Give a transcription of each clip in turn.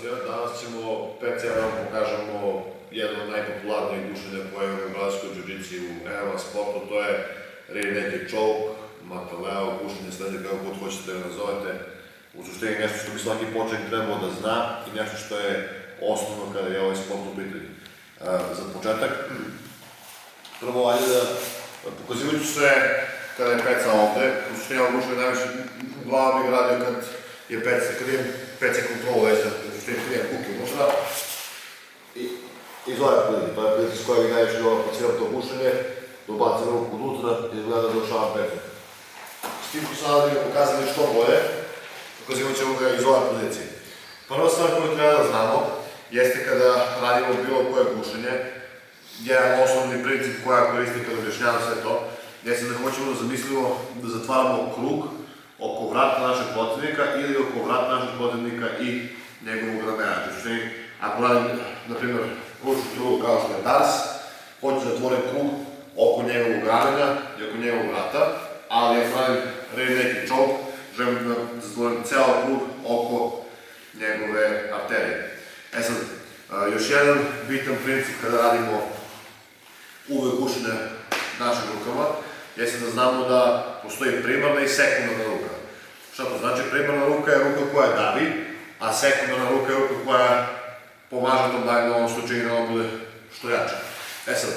Pozdrav, danas ćemo PCA da vam pokažemo jedno od najpopularnijih gušenja koje imamo u brazilskoj jiu-jitsu u MMA sportu, to je rear naked choke, mataleo, gušenje slede, kako god hoćete da nazovete. U suštini nešto što bi svaki početnik trebao da zna i nešto što je osnovno kada je ovaj sport u pitanju. Za početak, prvo ajde da pokazivajući sve kada je peca ovde, u suštini ovo gušenje najviše glava bih radio kad imam PC kontrolu već da u suštini krijem kuke unutra i zove prilike, to je prilike s kojeg najviše apliciram to gušenje, dobacim ruku unutra i gleda da završavam pecu. S tim što sada bih pokazali što bolje, pokazivat ćemo ga iz ove pozicije. Prva stvar koju treba da znamo jeste kada radimo bilo koje gušenje, jedan osnovni princip koja koristim kada objašnjavam sve to, jeste da hoćemo da zamislimo da zatvaramo krug oko vrata našeg protivnika ili oko vrata našeg protivnika i njegovog ramena. Znači, ako radim, na primjer, ručnu krug kao što je tas, hoću da zatvorim krug oko njegovog ramena i oko njegovog vrata, ali ako radim rear naked choke, želim da zatvorim ceo krug oko njegove arterije. E sad, još jedan bitan princip kada radimo uvek gušenje našeg rukama, jeste da znamo da postoji primarna i sekundarna ruka. Šta to znači? Primarna ruka je ruka koja davi, a sekundarna ruka je ruka koja pomaže tom da u ovom slučaju da on bude što jače. E sad,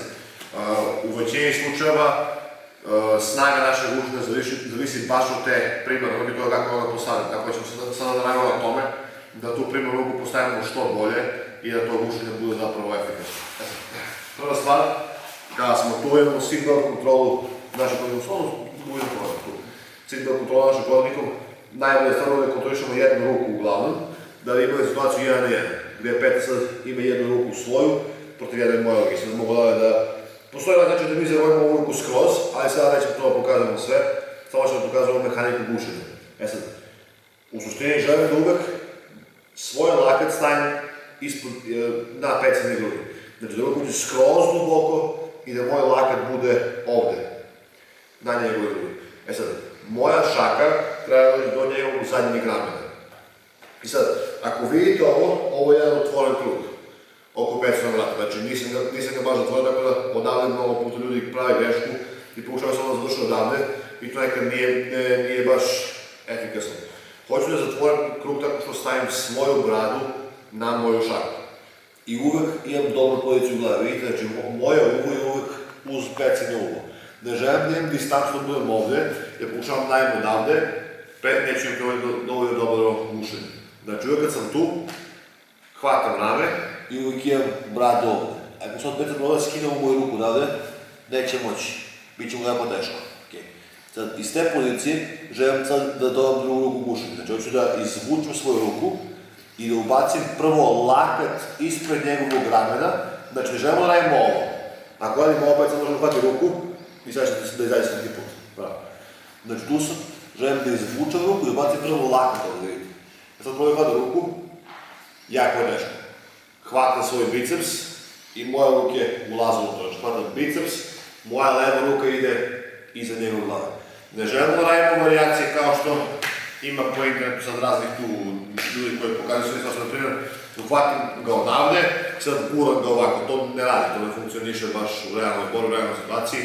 u većini slučajeva snaga našeg gušenja zavisi baš od te primarne ruke, to je kako ona postavlja. Tako ćemo sada da radimo na tome da tu primarnu ruku postavimo što bolje i da to gušenje bude zapravo efikasno. Prva stvar, kada smo tu imamo seatbelt kontrolu našeg protivnikom, najbolje je stvarno da kontrolišemo jednu ruku uglavnom, da li imaju situaciju 1 na 1, gdje Petar sad ima jednu ruku svoju protiv jedne moje ruke. Sad mogu da postoji ovaj način da mi zavojimo ovu ruku skroz, ali sada nećemo to pokazamo sve, samo ćemo pokazati mehaniku gušenja. E sad, u suštini želim da uvek svoj lakat stavim na pecanje grudi. Znači da uvek uđe skroz duboko i da moj lakat bude ovde, na njegove grudi. E sad, moja šaka treba doći do njegovog zadnjeg ramena. I sad, ako vidite ovo je jedan otvoren krug oko pecnog vrata. Znači nisam ga baš zatvoren, tako da odavde mnogo puta ljudi pravi grešku i pokušava samo da završi odavde i to nekad nije baš efikasno. Hoću da zatvorim krug tako što stavim svoju bradu na moju šaku. I uvek imam dobru poziciju u glavi. Vidite, znači moja uvo je uvek uz pecanje uvo. Ne želim da imam distancu da budem ovde, jer pokušavam da imam odavde, neću imati dovoljno dobro gušenje. Znači uvek kad sam tu, hvatam rame i uvek imam bradu ovde. Ako sad Petar ovde skinem u moju ruku odavde, neće moći. Biće mu jako teško. Sad, iz te pozicije želim sad da dodam drugu ruku gušenje. Znači hoću da izvučem svoju ruku i da ubacim prvo lakat ispred njegovog ramena. Znači ne želimo da radimo ovo. Ako radimo opet sad možemo hvati ruku i sad ćete da izađe svaki put. Znači tu sam, želim da izvučem ruku i da ubacim prvo lakat ovdje vidite. Sad prvo hvati ruku, jako je teško. Hvatam svoj biceps i moje ruke ulaze u to. Znači hvatam biceps, moja leva ruka ide iza njegov glave. Ne želimo da radimo varijacije kao što ima po internetu sad raznih tu ljudi koji pokazuju sve svašta, na primjer, uhvatim ga odavde, sad guram ga ovako, to ne radi, to ne funkcioniše baš u realnoj borbi, u realnoj situaciji,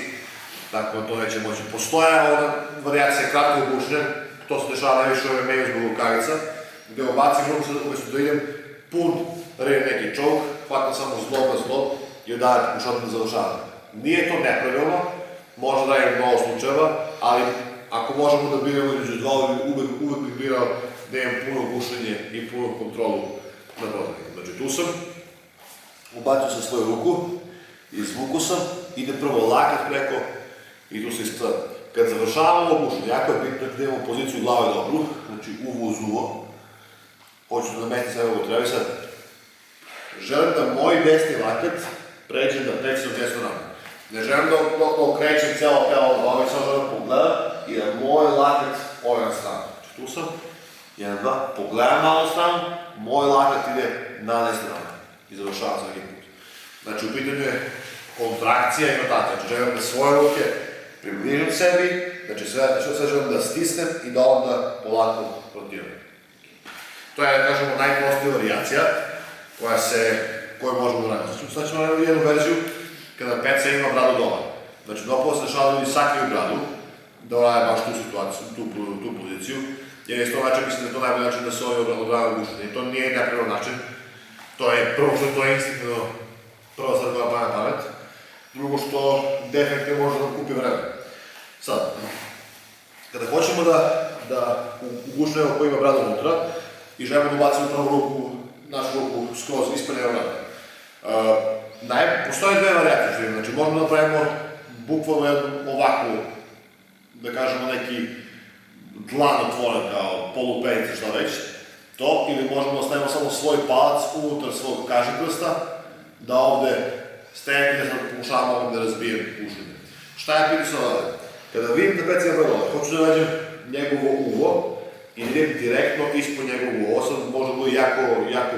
tako da to neće moći. Postoje ona varijacija kratkog gušenja, to se dešava najviše u MMA zbog rukavica, gde obacim ruku sad umjesto da idem pun rear naked choke, hvatam samo zlob na zlob i odavde pokušavam da završavam. Nije to nepravilno, može da je mnogo slučajeva, ali ako možemo da biramo između dva, uvek bih birao da imam puno gušenje i puno kontrolu na protivniku. Znači tu sam, ubacio sam svoju ruku, izvuku sam, ide prvo lakat preko i tu se iskladam. Kad završavam ovo gušenje, jako je bitno da imamo poziciju glave dobru, znači uvo uz uvo, hoću da namestim sve ovo treba i sad. Želim da moj desni lakat pređe da pređe desno rame. Ne želim da okrećem celo telo, ovaj sam želim pogleda i da moj lakat ovaj na stranu. Znači tu sam, 1, 2, pogledam malo stranu, moj lakat ide na desnu rame i završavam svaki put. Znači u pitanju je kontrakcija i rotacija. Znači želim da svoje ruke približim sebi, znači sve želim da stisnem i da onda polako rotiram. To To je, da kažemo, najprostija varijacija koju možemo da radimo. Sad ćemo raditi jednu verziju kada peca ima bradu dole. Znači, dopolo se dešava da ljudi sakaju bradu, da rade baš tu situaciju, tu poziciju, jer iz tog načina mislim da je to najbolji način da se ovi odrade gušenje. I to nije neprirodan način. To je prvo što je to instinktivno, prva stvar koja pada na pamet. Drugo što definitivno može da nam kupi vreme. Sad, kada hoćemo da ugušnemo koji ima bradu unutra i želimo da ubacimo prvu našu ruku skroz ispred njega vrata. Postoje dve varijacije, znači možemo da napravimo bukvalno jednu ovakvu, da kažemo neki dlan otvoren kao poluperica šta već, to, ili možemo da stavimo samo svoj palac unutar svog kažiprsta, da ovde stegne da pokušavamo ovdje da razbijem gušenje. Šta je pitao sam ovdje? Kada vidim da peca ima bradu dole, hoću da nađem njegovo uvo i idem direktno ispod njegovog uva. Ovo sad može biti jako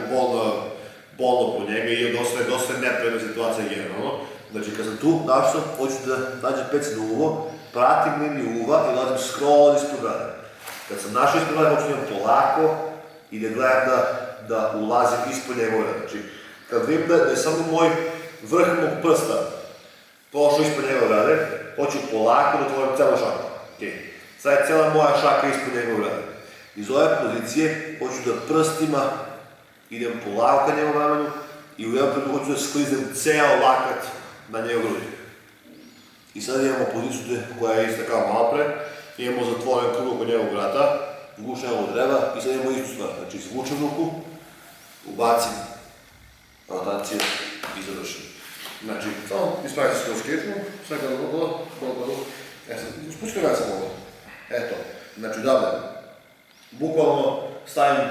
bolno po njega i je dosta nepredna situacija generalno. Znači kad sam tu, daš sam, hoću da nađem pecino uvo, pratim liniju uva i dolazim skroz ispod brade. Kad sam našao ispod brade, hoću da idem polako i da gledam da ulazim ispod njegove brade. Znači kad vidim da je samo moj vrh mog prsta prošao ispod njegove brade, hoću polako da otvorim celu šaku. Sad je cela moja šaka ispod njegove brade. Iz ove pozicije hoću da prstima idem polako ka njegovom ramenu i u jednom trenutku hoću da skliznem ceo lakat na njegov grudi. I sad imamo poziciju koja je ista kao malo pre, imamo zatvoren krug oko njegovog vrata, gušem ovo dreva i sad imamo istu stvar. Znači izvučem ruku, ubacim rotaciju i završim. Znači, samo ispravite se kroz kičmu, sve kada dobro, spušću kada sam ovo. Eto, znači davde. Bukvalno stavim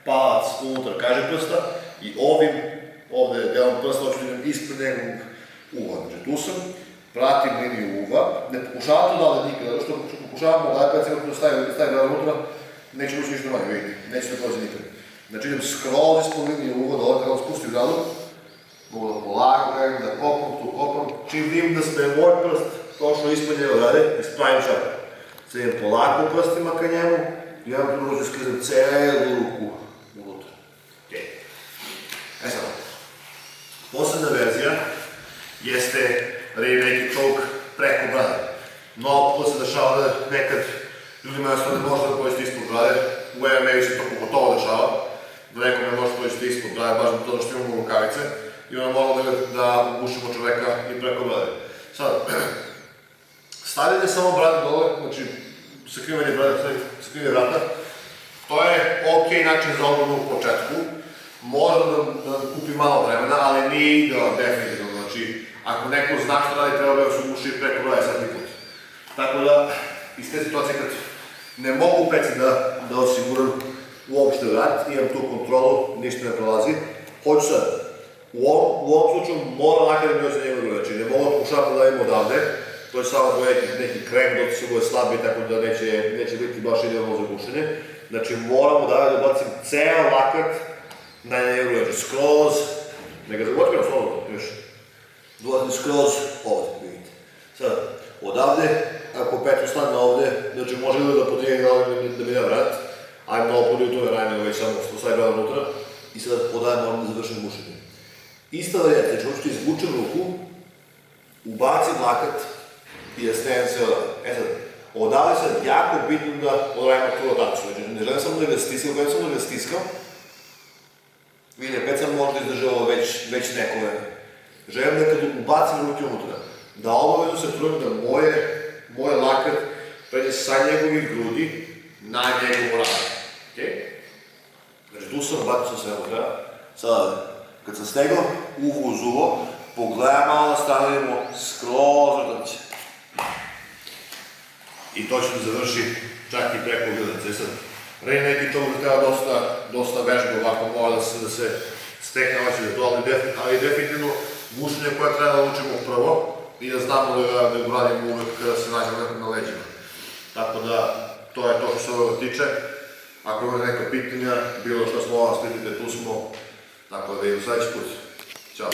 palac unutar kažiprsta i ovde delom prsta hoću da idem ispred njegovog uva. Znači tu sam, pratim liniju uva, ne pokušavam to dalje nikada, zato što pokušavam ovdje kad se da stavi brada unutra, neće moći ništa manje, vidite, neće da prođe nikada. Znači idem skroz ispod liniju uva, dole kada spustim bradu, mogu da polako gledam, da kopam, tu kopam, čim vidim da se moj prst prošao ispod njega brade, ispravim šaku. Sad idem polako prstima ka njemu, i ja vam tu sklizam celu ruku unutra. Sad, posledna verzija jeste neki čovjek preko brade. Mnogo puta se dešava da nekad ljudima jednostavno ne može da koriste ispod brade, u MMA se to pogotovo dešava, da neko ne može koristiti ispod brade, baš zato što imamo rukavice i onda moramo da ugušimo čoveka i preko brade. Sad, stavljanje samo brade dole, znači sakrivanje vrata, to je ok način za odbranu u početku. Može da kupi malo vremena, ali nije idealan definitivno. Znači, ako neko zna što radi, treba da se uguši preko brade svaki put. Tako da, iz te situacije kad ne mogu peci da osiguram uopšte vrat, imam tu kontrolu, ništa ne prolazi. Hoću sad, u ovom slučaju moram nakadim još za njegov drugo, znači ne mogu da pokušavam da davim odavde, to će samo dojeti neki krem dok se bude slabi, tako da neće biti baš idealno za gušenje. Znači moramo da bacim ceo lakat na njegov drugo, znači skroz, ne ga zagotkam slobodno, još, dolazim skroz ovdje, vidite. Sad, odavde, ako petu stane ovdje, znači može da podrijenim da mi da vrat, ajmo malo podrijem to raj nego već samo stavi brada unutra i sad odavde moram da završim gušenje. Ista varijacija, znači hoću izvučem ruku, ubacim lakat i da stenem sve odavde. Sad, odavde sad jako bitno da odradimo tu rotaciju, znači ne želim samo da ga stiskam, kada sam da ga stiskam, vidite, peca možda izdrže ovo već neko vreme. Želim da kad ubacim ruke unutra, da obavezno se trudim da moj lakat pređe sa njegovih grudi na njegovu ranu. Znači tu sam, ubacio sam sve unutra, sad kad sam stegao uvo uz uvo, pogledam malo da stavimo skroz rotaciju. I to će da završi čak i preko gledaca. Sad, neki čovjek treba dosta vežbe ovako, mora da se stekne oči za to, ali definitivno gušenje koje treba da učimo prvo i da znamo da ga uradimo uvek kada se nađemo na leđima. Tako da, to je to što se ovoga tiče. Ako imate neka pitanja, bilo što smo vas pitite, tu smo. Tako da vidimo sledeći put. Ćao.